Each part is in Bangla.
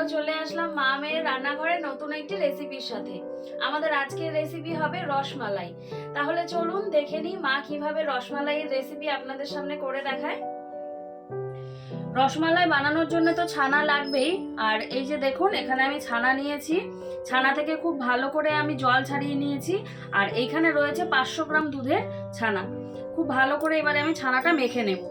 আবারও চলে আসলাম মা মেয়ের রান্নাঘরে নতুন একটি রেসিপির সাথে। আমাদের আজকের রেসিপি হবে রসমালাই। তাহলে চলুন দেখে নিই মা কিভাবে রসমালাইয়ের রেসিপি আপনাদের সামনে করে দেখায়। রসমালাই বানানোর জন্য তো ছানা লাগবেই। আর এই যে দেখুন, এখানে আমি ছানা নিয়েছি। ছানা থেকে খুব ভালো করে আমি জল ছাড়িয়ে নিয়েছি। আর এইখানে রয়েছে 500 গ্রাম দুধের ছানা। খুব ভালো করে এবারে আমি ছানাটা মেখে নেব।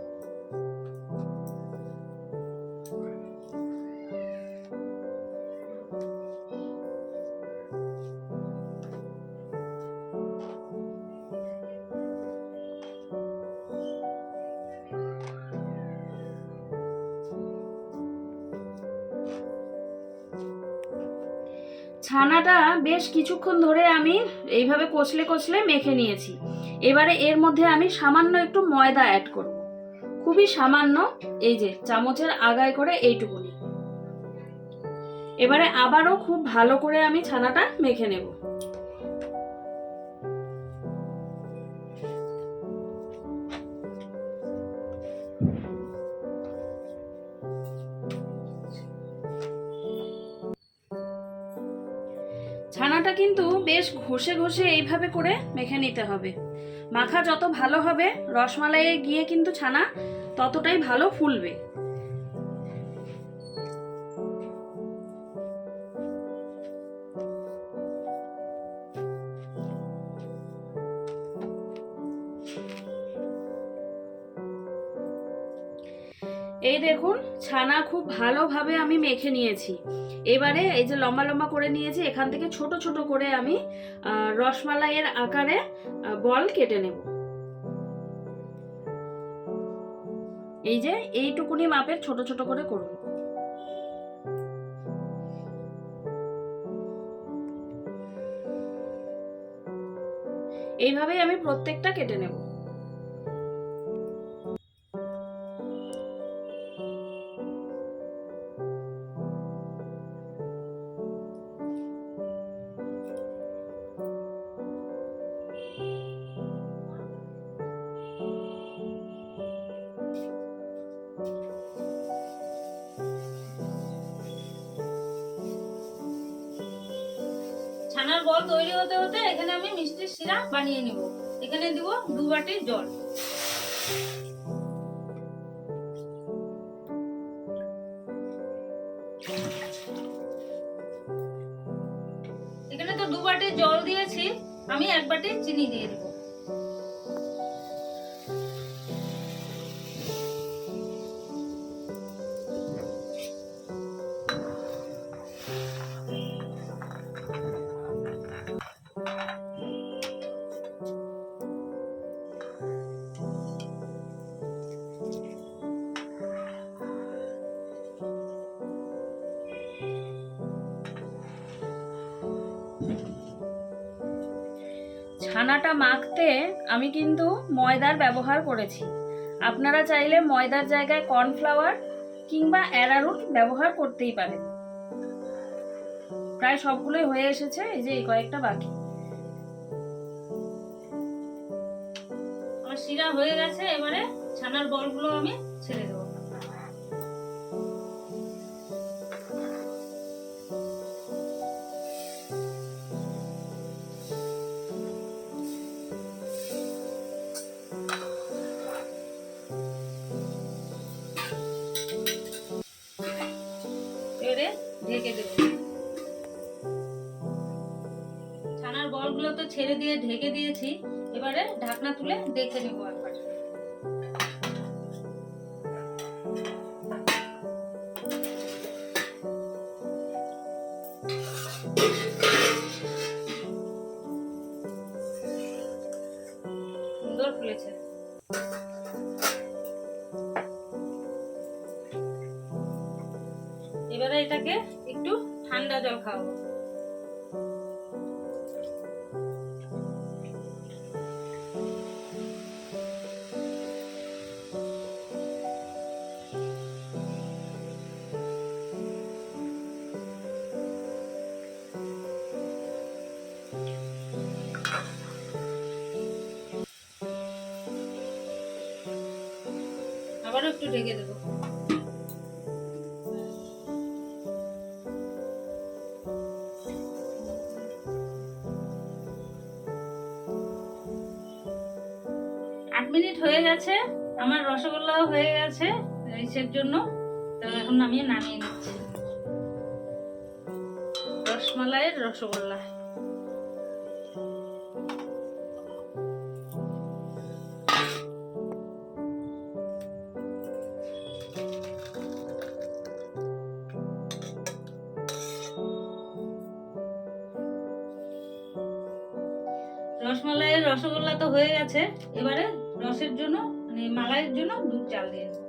ছানাটা বেশ কিছুক্ষণ ধরে আমি এইভাবে কচলে কচলে মেখে নিয়েছি। এবারে এর মধ্যে আমি সামান্য একটু ময়দা অ্যাড করব, খুবই সামান্য, এই যে চামচের আগায় করে এইটুকুনি। এবারে আবারও খুব ভালো করে আমি ছানাটা মেখে নেব। ছানাটা কিন্তু বেশ ঘষে ঘষে এইভাবে করে মেখে নিতে হবে। মাখা যত ভালো হবে রসমালাইয়ে গিয়ে কিন্তু ছানা ততটাই ভালো ফুলবে। এই দেখুন, ছানা খুব ভালোভাবে আমি মেখে নিয়েছি। এবারে এই যে লম্বা লম্বা করে নিয়েছি, এখান থেকে ছোট ছোট করে আমি রসমালাইয়ের আকারে বল কেটে নেব। এই যে এইটুকুনি মাপের ছোট ছোট করে করব। এইভাবেই আমি প্রত্যেকটা কেটে নেব। ছানার বল তৈরি হতে হতে এখানে আমি মিষ্টির শিরা বানিয়ে নিব। এখানে দিব 2 বাটি জল। এখানে তো 2 বাটি জল দিয়েছি, আমি 1 বাটি চিনি দিয়ে দিব। ছানাটা মাখতে আমি কিন্তু ময়দার ব্যবহার করেছি। আপনারা চাইলে ময়দার জায়গায় কর্নফ্লাওয়ার কিংবা অ্যারারুট ব্যবহার করতেই পারেন। প্রায় সবগুলোই হয়ে এসেছে, এই যে এই কয়েকটা বাকি। আমার শিরা হয়ে গেছে, এবারে ছানার বলগুলো আমি ছেড়ে দেবো। এবারে ঢেকে দেব। ছানার বলগুলো তো ছেড়ে দিয়ে ঢেকে দিয়েছি, এবারে ঢাকনা তুলে দেখে নেব একবার। সুন্দর ফুলেছে। এবারে এটাকে একটু ঠান্ডা জল খাওয়াবো। আবারও একটু ঢেকে দেবো। মিনিট হয়ে গেছে, আমার রসগোল্লাও হয়ে গেছে ইসের জন্য। তো এখন আমি নামিয়ে নিচ্ছি রসমালাইয়ের রসগোল্লা। রসমালাইয়ের রসগোল্লা তো হয়ে গেছে, এবারে রসের জন্য মানে মালাইয়ের জন্য দুধ জাল দিয়ে নেব।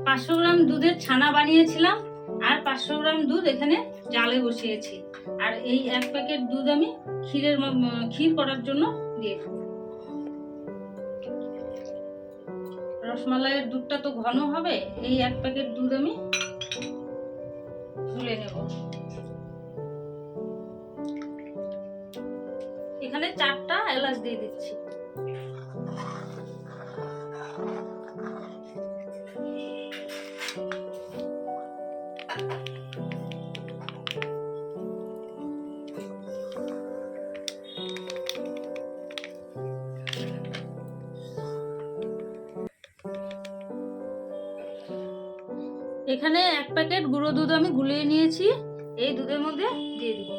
পাঁচশো গ্রাম দুধের ছানা বানিয়েছিলাম, আর 500 গ্রাম দুধ এখানে জালে বসিয়েছি। আর এই 1 প্যাকেট দুধ আমি ক্ষীর করার জন্য দিয়ে দেব। রসমালাইয়ের দুধটা তো ঘন হবে, এই 1 প্যাকেট দুধ আমি তুলে নেব। এখানে 4টা এলাচ দিয়ে দিচ্ছি। এখানে 1 প্যাকেট গুঁড়ো দুধ আমি গুলিয়ে নিয়েছি, এই দুধের মধ্যে দিয়ে দিব।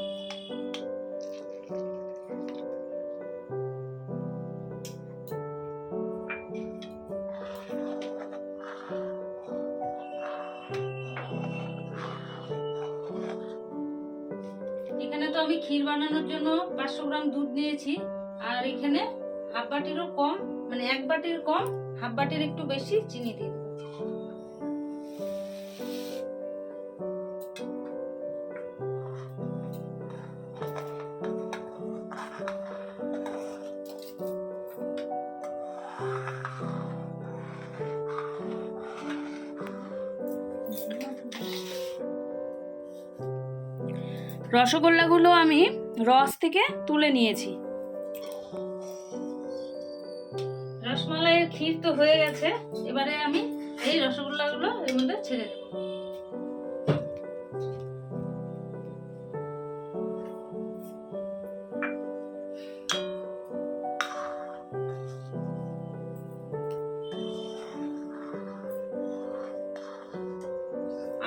এখানে তো আমি ক্ষীর বানানোর জন্য 500 গ্রাম দুধ নিয়েছি, আর এখানে হাফ বাটিরও কম, মানে 1 বাটির কম, হাফ বাটির একটু বেশি চিনি দিয়ে দেব। রসগোল্লাগুলো আমি রস থেকে তুলে নিয়েছি। রসমালাইয়ের ক্ষীর তো হয়ে গেছে, এবারে আমি এই রসগোল্লাগুলো এর মধ্যে ছেড়ে দেব।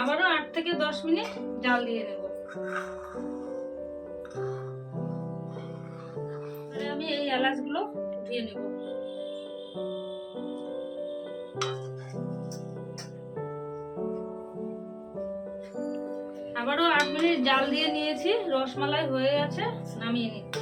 আবারও 8 থেকে 10 মিনিট জাল দিয়ে নেব। আমি এই এলাচগুলো দিয়ে নেব। আবারও 8 মিনিট জাল দিয়ে নিয়েছি, রসমালাই হয়ে গেছে, নামিয়ে নিচ্ছি।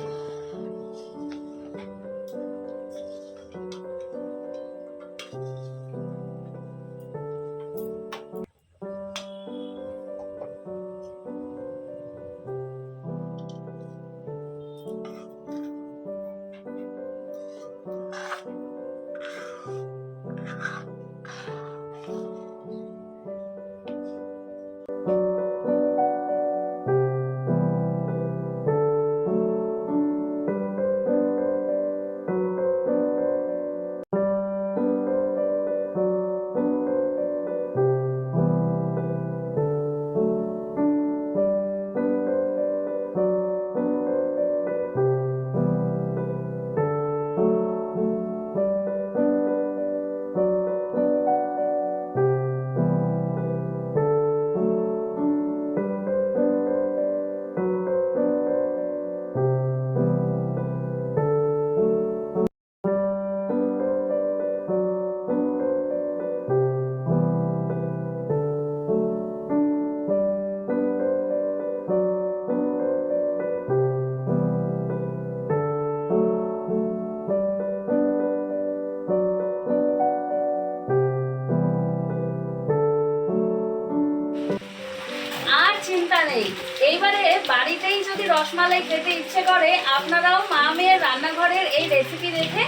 নেই। এইবারে বাড়িতেই যদি রসমালাই খেতে ইচ্ছে করে, আপনারাও মা মেয়ের রান্নাঘরের এই রেসিপি দেখে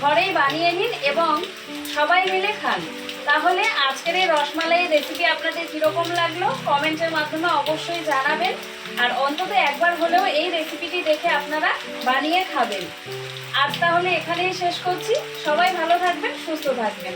ঘরেই বানিয়ে নিন এবং সবাই মিলে খান। তাহলে আজকের এই রসমালাই রেসিপি আপনাদের কীরকম লাগলো কমেন্টের মাধ্যমে অবশ্যই জানাবেন। আর অন্তত একবার হলেও এই রেসিপিটি দেখে আপনারা বানিয়ে খাবেন। আজ তাহলে এখানেই শেষ করছি। সবাই ভালো থাকবেন, সুস্থ থাকবেন।